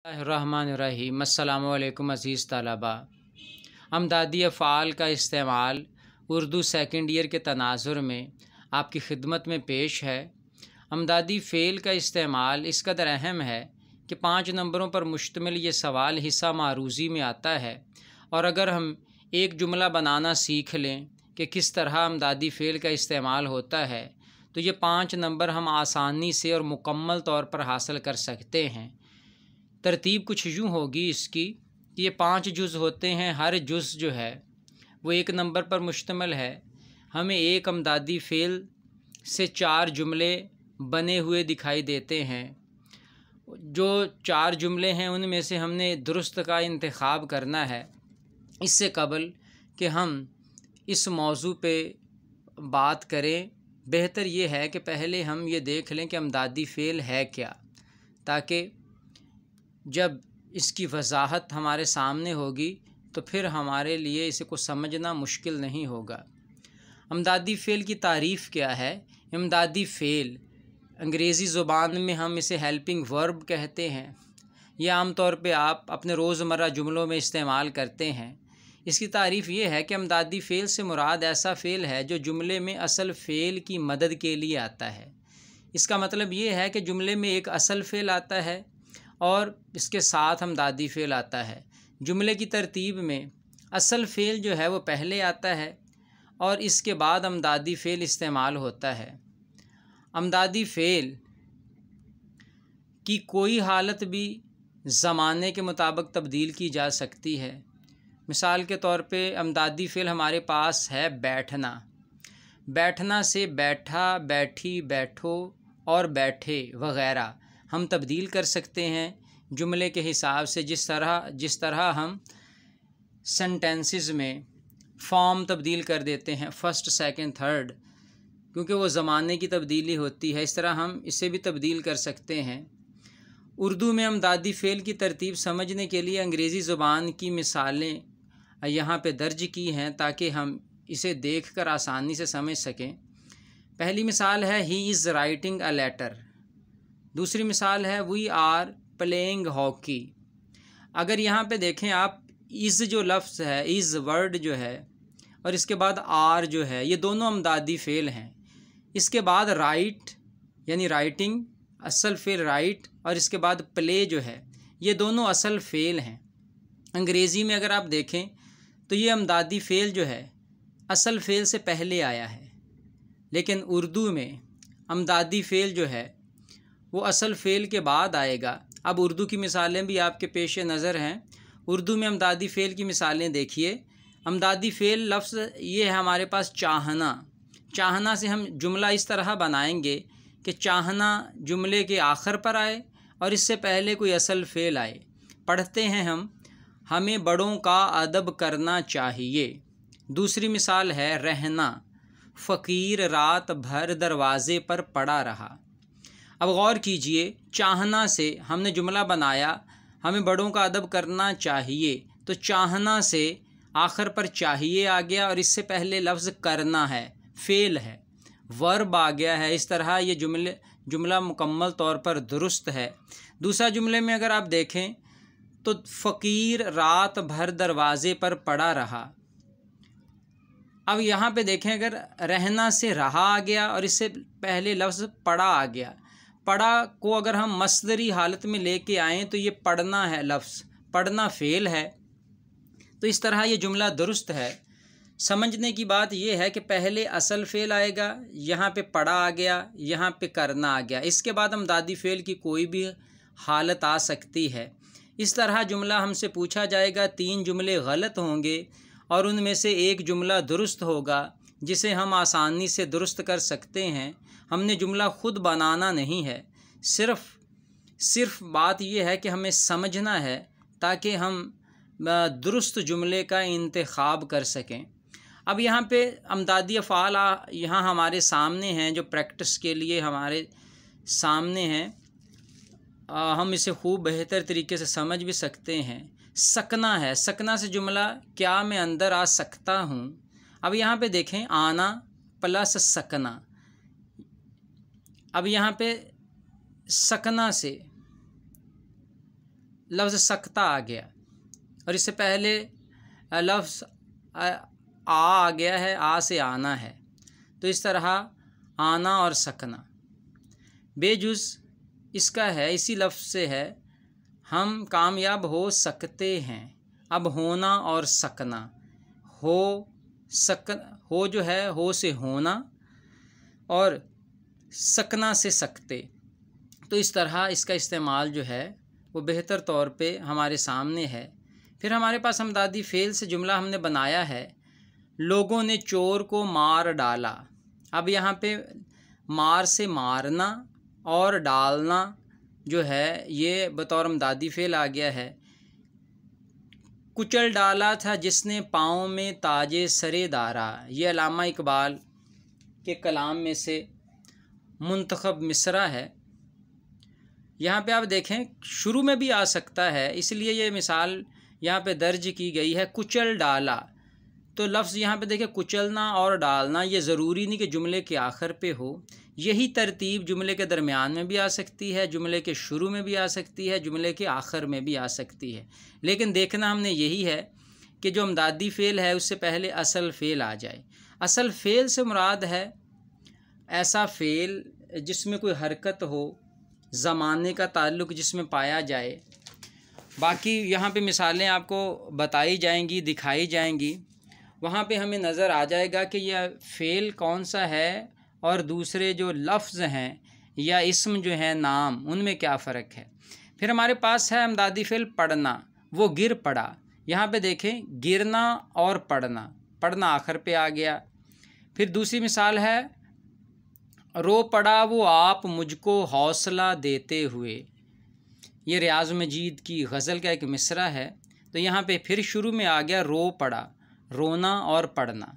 रहमानिर्रहीम। अस्सलामु अलैकुम अज़ीज़ तलबा। अमदादी अफ़आल का इस्तेमाल उर्दू सेकंड ईयर के तनाज़ुर में आपकी खिदमत में पेश है। अमदादी फ़ेल का इस्तेमाल इस कदर अहम है कि 5 नंबरों पर मुश्तमिल ये सवाल हिस्सा मारूज़ी में आता है, और अगर हम एक जुमला बनाना सीख लें कि किस तरह अमदादी फ़ेल का इस्तेमाल होता है, तो ये 5 नंबर हम आसानी से और मुकम्मल तौर पर हासिल कर सकते हैं। तरतीब कुछ यूँ होगी इसकी कि ये 5 जुज़ होते हैं। हर जुज़ जो है वो 1 नंबर पर मुश्तमिल है। हमें एक अमदादी फ़ेल से 4 जुमले बने हुए दिखाई देते हैं। जो 4 जुमले हैं उनमें से हमने दुरुस्त का इंतखाब करना है। इससे कबल कि हम इस मौजू पे बात करें, बेहतर ये है कि पहले हम ये देख लें कि अमदादी फ़ेल है क्या, ताकि जब इसकी वजाहत हमारे सामने होगी तो फिर हमारे लिए इसे को समझना मुश्किल नहीं होगा। अमदादी फ़ेल की तारीफ़ क्या है? इमदादी फ़ेल अंग्रेज़ी ज़ुबान में हम इसे हेल्पिंग वर्ब कहते हैं। यह आम तौर पे आप अपने रोज़मर्रा जुमलों में इस्तेमाल करते हैं। इसकी तारीफ़ ये है कि अमदादी फ़ेल से मुराद ऐसा फ़ेल है जो जुमले में असल फ़ेल की मदद के लिए आता है। इसका मतलब ये है कि जुमले में एक असल फ़ेल आता है और इसके साथ अमदादी फ़ेल आता है। जुमले की तरतीब में असल फ़ेल जो है वो पहले आता है और इसके बाद अमदादी फ़ेल इस्तेमाल होता है। अमदादी फ़ेल की कोई हालत भी ज़माने के मुताबिक तब्दील की जा सकती है। मिसाल के तौर पे अमदादी फ़ेल हमारे पास है बैठना। बैठना से बैठा, बैठी, बैठो और बैठे वग़ैरह हम तब्दील कर सकते हैं जुमले के हिसाब से। जिस तरह हम सेंटेंसेस में फॉर्म तब्दील कर देते हैं, फ़र्स्ट, सेकंड, थर्ड, क्योंकि वो ज़माने की तब्दीली होती है, इस तरह हम इसे भी तब्दील कर सकते हैं। उर्दू में अमदादी फ़ेल की तरतीब समझने के लिए अंग्रेज़ी ज़ुबान की मिसालें यहाँ पे दर्ज की हैं ताकि हम इसे देखकर आसानी से समझ सकें। पहली मिसाल है he is writing a letter. दूसरी मिसाल है वी आर प्लेइंग हॉकी। अगर यहाँ पे देखें आप, इज़ जो लफ्ज़ है, इज़ वर्ड जो है और इसके बाद आर जो है, ये दोनों अमदादी फ़ेल हैं। इसके बाद राइट यानी राइटिंग असल फ़ेल राइट, और इसके बाद प्ले जो है, ये दोनों असल फ़ेल हैं। अंग्रेज़ी में अगर आप देखें तो ये अमदादी फ़ेल जो है असल फ़ेल से पहले आया है, लेकिन उर्दू में अमदादी फ़ेल जो है वो असल फ़ेल के बाद आएगा। अब उर्दू की मिसालें भी आपके पेश नज़र हैं। उर्दू में अमदादी फ़ेल की मिसालें देखिए। अमदादी फ़ेल लफ्ज़ ये है हमारे पास चाहना। चाहना से हम जुमला इस तरह बनाएंगे कि चाहना जुमले के आखिर पर आए और इससे पहले कोई असल फ़ेल आए। पढ़ते हैं हम, हमें बड़ों का अदब करना चाहिए। दूसरी मिसाल है रहना। फ़कीर रात भर दरवाज़े पर पड़ा रहा। अब गौर कीजिए, चाहना से हमने जुमला बनाया, हमें बड़ों का अदब करना चाहिए, तो चाहना से आखिर पर चाहिए आ गया और इससे पहले लफ्ज़ करना है, फ़ेल है, वर्ब आ गया है। इस तरह ये जुमला मुकम्मल तौर पर दुरुस्त है। दूसरा जुमले में अगर आप देखें तो फ़कीर रात भर दरवाज़े पर पड़ा रहा। अब यहाँ पे देखें, अगर रहना से रहा आ गया और इससे पहले लफ्ज़ पड़ा आ गया। पड़ा को अगर हम मस्दरी हालत में लेके आएँ तो ये पढ़ना है लफ्ज़, पढ़ना फ़ेल है। तो इस तरह ये जुमला दुरुस्त है। समझने की बात यह है कि पहले असल फ़ेल आएगा, यहाँ पे पढ़ा आ गया, यहाँ पे करना आ गया, इसके बाद अमदादी फ़ेल की कोई भी हालत आ सकती है। इस तरह जुमला हमसे पूछा जाएगा, 3 जुमले गलत होंगे और उनमें से एक जुमला दुरुस्त होगा जिसे हम आसानी से दुरुस्त कर सकते हैं। हमने जुमला ख़ुद बनाना नहीं है, सिर्फ़ बात यह है कि हमें समझना है ताकि हम दुरुस्त जुमले का इंतखाब कर सकें। अब यहाँ पे अमदादी अफ़आल यहाँ हमारे सामने हैं, जो प्रैक्टिस के लिए हमारे सामने हैं। हम इसे खूब बेहतर तरीके से समझ भी सकते हैं। सकना है, सकना से जुमला क्या मैं अंदर आ सकता हूँ। अब यहाँ पे देखें, आना प्लस सकना। अब यहाँ पे सकना से लफ्ज़ सकता आ गया और इससे पहले लफ्ज़ आ गया है, आ से आना है। तो इस तरह आना और सकना बेजुज़ इसका है, इसी लफ्ज़ से है हम कामयाब हो सकते हैं। अब होना और सकना, हो जो है हो से होना और सकना से सकते। तो इस तरह इसका इस्तेमाल जो है वो बेहतर तौर पे हमारे सामने है। फिर हमारे पास हमदादी फ़ेल से जुमला हमने बनाया है, लोगों ने चोर को मार डाला। अब यहाँ पे मार से मारना और डालना जो है ये बतौर हमदादी फ़ेल आ गया है। कुचल डाला था जिसने पाँव में ताजे सरे दारा, ये अल्लामा इकबाल के कलाम में से मुंतखब मिसरा है। यहाँ पे आप देखें शुरू में भी आ सकता है, इसलिए ये मिसाल यहाँ पे दर्ज की गई है, कुचल डाला। तो लफ्ज़ यहाँ पे देखें कुचलना और डालना, ये ज़रूरी नहीं कि जुमले के आखिर पे हो। यही तरतीब जुमले के दरमियान में भी आ सकती है, जुमले के शुरू में भी आ सकती है, जुमले के आखिर में भी आ सकती है। लेकिन देखना हमने यही है कि जो अमदादी फ़ेल है उससे पहले असल फ़ेल आ जाए। असल फ़ेल से मुराद है ऐसा फ़ेल जिसमें कोई हरकत हो, ज़माने का ताल्लुक़ जिसमें पाया जाए। बाकी यहाँ पे मिसालें आपको बताई जाएंगी, दिखाई जाएंगी, वहाँ पे हमें नज़र आ जाएगा कि यह फ़ेल कौन सा है और दूसरे जो लफ्ज़ हैं या इस्म जो है नाम, उनमें क्या फ़र्क है। फिर हमारे पास है अमदादी फ़ेल पढ़ना, वो गिर पड़ा। यहाँ पे देखें गिरना और पढ़ना, पढ़ना आखिर पे आ गया। फिर दूसरी मिसाल है रो पड़ा वो आप मुझको हौसला देते हुए, ये रियाज़ मजीद की गज़ल का एक मिसरा है। तो यहाँ पे फिर शुरू में आ गया रो पड़ा, रोना और पढ़ना।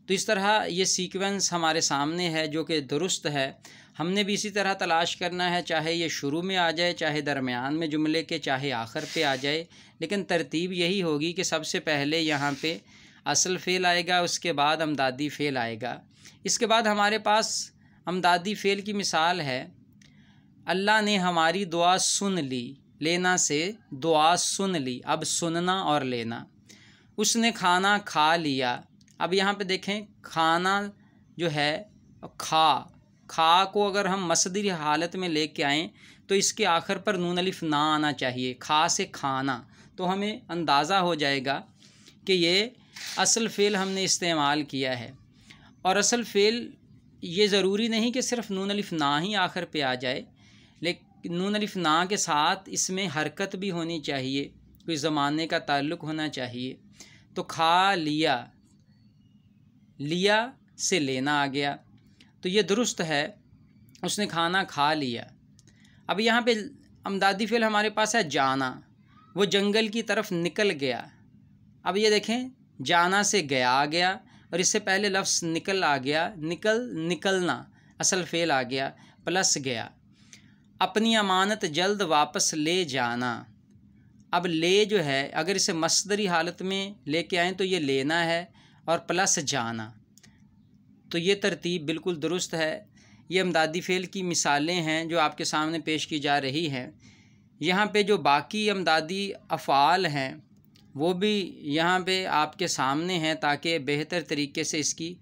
तो इस तरह ये सीक्वेंस हमारे सामने है जो कि दुरुस्त है। हमने भी इसी तरह तलाश करना है, चाहे ये शुरू में आ जाए, चाहे दरमियान में जुमले के, चाहे आखिर पे आ जाए, लेकिन तरतीब यही होगी कि सबसे पहले यहाँ पे असल फ़ेल आएगा, उसके बाद अमदादी फ़ेल आएगा। इसके बाद हमारे पास अमदादी फ़ेल की मिसाल है, अल्लाह ने हमारी दुआ सुन ली, लेना से दुआ सुन ली, अब सुनना और लेना। उसने खाना खा लिया। अब यहाँ पे देखें खाना जो है खा को अगर हम मसदरी हालत में लेके आएँ तो इसके आखिर पर नून अलिफ ना आना चाहिए, खा से खाना। तो हमें अंदाज़ा हो जाएगा कि ये असल फ़ेल हमने इस्तेमाल किया है। और असल फ़ेल ये ज़रूरी नहीं कि सिर्फ नून अलिफ ना ही आखिर पे आ जाए, लेकिन नून अलिफ ना के साथ इसमें हरकत भी होनी चाहिए, कोई ज़माने का ताल्लुक़ होना चाहिए। तो खा लिया, लिया से लेना आ गया, तो ये दुरुस्त है, उसने खाना खा लिया। अब यहाँ पे अमदादी फ़ेल हमारे पास है जाना, वो जंगल की तरफ निकल गया। अब ये देखें जाना से गया आ गया और इससे पहले लफ्ज़ निकल आ गया, निकलना असल फ़ेल आ गया प्लस गया। अपनी अमानत जल्द वापस ले जाना, अब ले जो है अगर इसे मस्दरी हालत में लेके आएँ तो ये लेना है और प्लस जाना, तो ये तरतीब बिल्कुल दुरुस्त है। ये अमदादी फ़ेल की मिसालें हैं जो आपके सामने पेश की जा रही हैं। यहाँ पे जो बाकी अमदादी अफ़आल हैं वो भी यहाँ पे आपके सामने हैं ताकि बेहतर तरीके से इसकी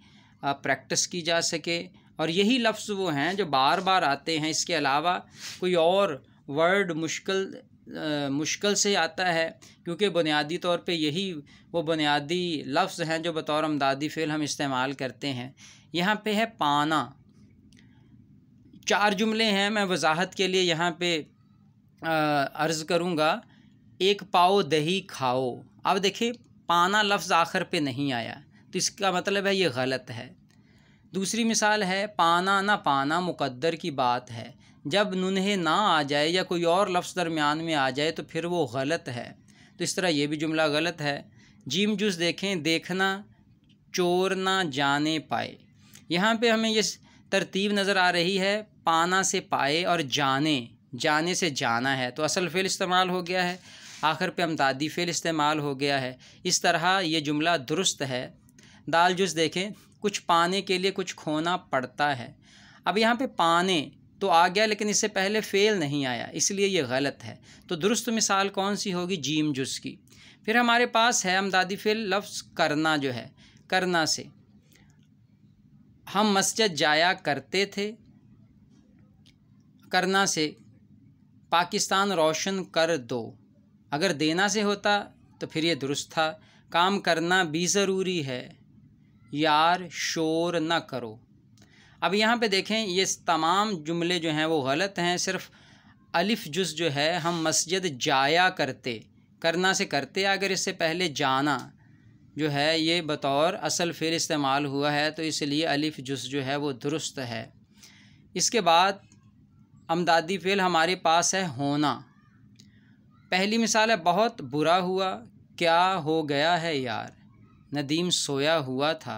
प्रैक्टिस की जा सके। और यही लफ्ज़ वो हैं जो बार बार आते हैं, इसके अलावा कोई और वर्ड मुश्किल से आता है, क्योंकि बुनियादी तौर पे यही वो बुनियादी लफ्ज़ हैं जो बतौर अमदादी फ़ेल हम इस्तेमाल करते हैं। यहाँ पे है पाना, 4 जुमले हैं, मैं वजाहत के लिए यहाँ पे अर्ज़ करूँगा। एक पाओ दही खाओ, अब देखिए पाना लफ्ज़ आखिर पे नहीं आया तो इसका मतलब है ये गलत है। दूसरी मिसाल है पाना ना पाना मुक़द्दर की बात है, जब नुन्हे ना आ जाए या कोई और लफ्ज़ दरमियान में आ जाए तो फिर वो गलत है, तो इस तरह ये भी जुमला गलत है। जीम जुज़ देखें, देखना चोर ना जाने पाए, यहाँ पे हमें ये तरतीब नज़र आ रही है, पाना से पाए और जाने से जाना है, तो असल फ़ेल इस्तेमाल हो गया है, आखिर पे अमदादी फ़ेल इस्तेमाल हो गया है। इस तरह ये जुमला दुरुस्त है। दाल जुज़ देखें, कुछ पाने के लिए कुछ खोना पड़ता है। अब यहाँ पे पाने तो आ गया, लेकिन इससे पहले फ़ेल नहीं आया, इसलिए ये गलत है। तो दुरुस्त मिसाल कौन सी होगी? जीम जुज़ की। फिर हमारे पास है अमदादी फ़ेल लफ्ज़ करना, जो है करना से हम मस्जिद जाया करते थे, करना से पाकिस्तान रोशन कर दो। अगर देना से होता तो फिर ये दुरुस्त था। काम करना भी ज़रूरी है, यार शोर न करो। अब यहाँ पे देखें, ये तमाम जुमले जो हैं वो गलत हैं। सिर्फ अलिफ जुज़ जो है, हम मस्जिद जाया करते, करना से करते, अगर इससे पहले जाना जो है ये बतौर असल फ़ेल इस्तेमाल हुआ है, तो इसलिए अलिफ जुज़ जो है वो दुरुस्त है। इसके बाद अमदादी फ़ेल हमारे पास है होना। पहली मिसाल है बहुत बुरा हुआ, क्या हो गया है यार, नदीम सोया हुआ था,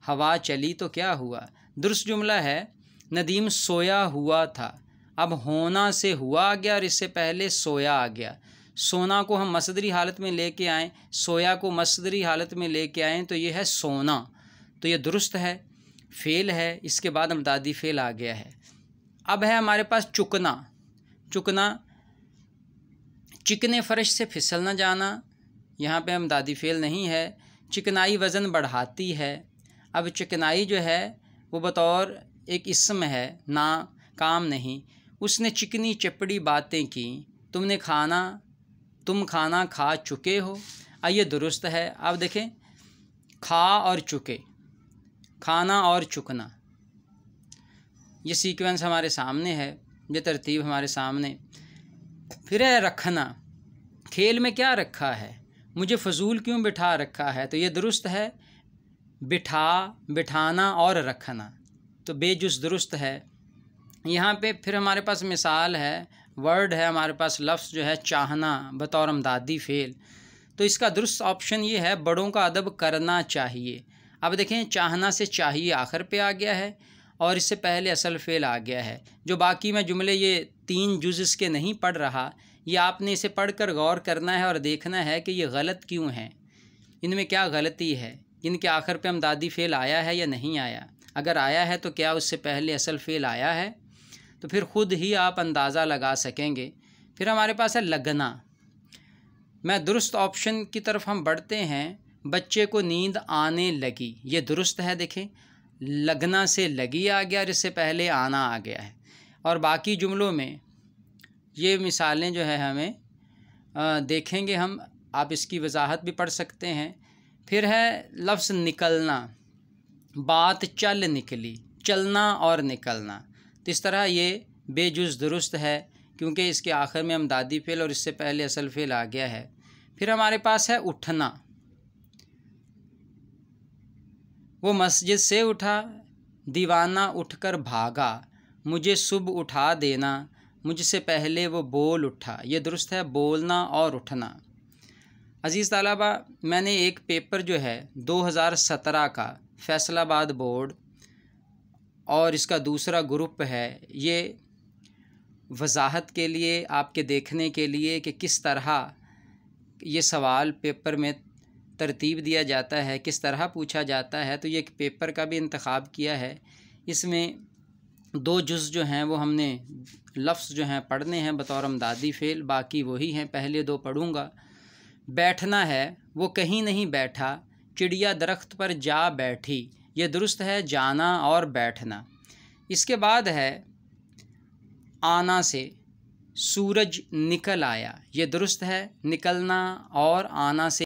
हवा चली तो क्या हुआ। दुरुस्त जुमला है नदीम सोया हुआ था। अब होना से हुआ आ गया और इससे पहले सोया आ गया। सोना को हम मसदरी हालत में लेके आएँ, सोया को मसदरी हालत में लेके आएँ तो ये है सोना, तो ये दुरुस्त है, फ़ेल है। इसके बाद अमदादी फ़ेल आ गया है। अब है हमारे पास चुकना। चुकना, चिकने फ़र्श से फिसल न जाना, यहाँ पे अमदादी फ़ेल नहीं है। चिकनाई वज़न बढ़ाती है। अब चिकनाई जो है वो बतौर एक इस्म है, ना काम नहीं। उसने चिकनी चपड़ी बातें की, तुम खाना खा चुके हो। ये दुरुस्त है। अब देखें, खा और चुके, खाना और चुकना, ये सीक्वेंस हमारे सामने है, ये तरतीब हमारे सामने। फिर है रखना। खेल में क्या रखा है, मुझे फ़जूल क्यों बिठा रखा है, तो ये दुरुस्त है। बिठाना और रखना, तो बेजुज़ दुरुस्त है। यहाँ पे फिर हमारे पास मिसाल है, वर्ड है हमारे पास, लफ्ज़ जो है चाहना बतौर अमदादी फ़ेल। तो इसका दुरुस्त ऑप्शन ये है, बड़ों का अदब करना चाहिए। अब देखें, चाहना से चाहिए आखिर पे आ गया है और इससे पहले असल फ़ेल आ गया है। जो बाकी मैं जुमले ये 3 जुज़ इसके नहीं पढ़ रहा, ये आपने इसे पढ़कर गौर करना है और देखना है कि ये गलत क्यों हैं, इनमें क्या गलती है, इनके आखिर पे अमदादी फ़ेल आया है या नहीं आया। अगर आया है तो क्या उससे पहले असल फ़ेल आया है, तो फिर ख़ुद ही आप अंदाज़ा लगा सकेंगे। फिर हमारे पास है लगना। मैं दुरुस्त ऑप्शन की तरफ हम बढ़ते हैं। बच्चे को नींद आने लगी, ये दुरुस्त है। देखें, लगना से लगी आ गया और इससे पहले आना आ गया है। और बाकी जुमलों में ये मिसालें जो है हमें देखेंगे हम, आप इसकी वजाहत भी पढ़ सकते हैं। फिर है लफ्ज़ निकलना। बात चल निकली, चलना और निकलना, तो इस तरह ये बेजुज़ दुरुस्त है, क्योंकि इसके आखिर में अमदादी फ़ेल और इससे पहले असल फ़ेल आ गया है। फिर हमारे पास है उठना। वो मस्जिद से उठा, दीवाना उठकर भागा, मुझे सुबह उठा देना, मुझसे पहले वो बोल उठा, ये दुरुस्त है, बोलना और उठना। अज़ीज़ तलबा, मैंने एक पेपर जो है 2017 का फैसलाबाद बोर्ड और इसका दूसरा ग्रुप है, ये वजाहत के लिए, आपके देखने के लिए कि किस तरह ये सवाल पेपर में तरतीब दिया जाता है, किस तरह पूछा जाता है, तो ये एक पेपर का भी इंतखाब किया है। इसमें 2 जुज़ जो हैं वो हमने लफ्ज़ जो हैं पढ़ने हैं बतौर अमदादी फ़ेल, बाकी वही हैं, पहले 2 पढ़ूँगा। बैठना है, वो कहीं नहीं बैठा, चिड़िया दरख्त पर जा बैठी, ये दुरुस्त है, जाना और बैठना। इसके बाद है आना से सूरज निकल आया, ये दुरुस्त है, निकलना और आना से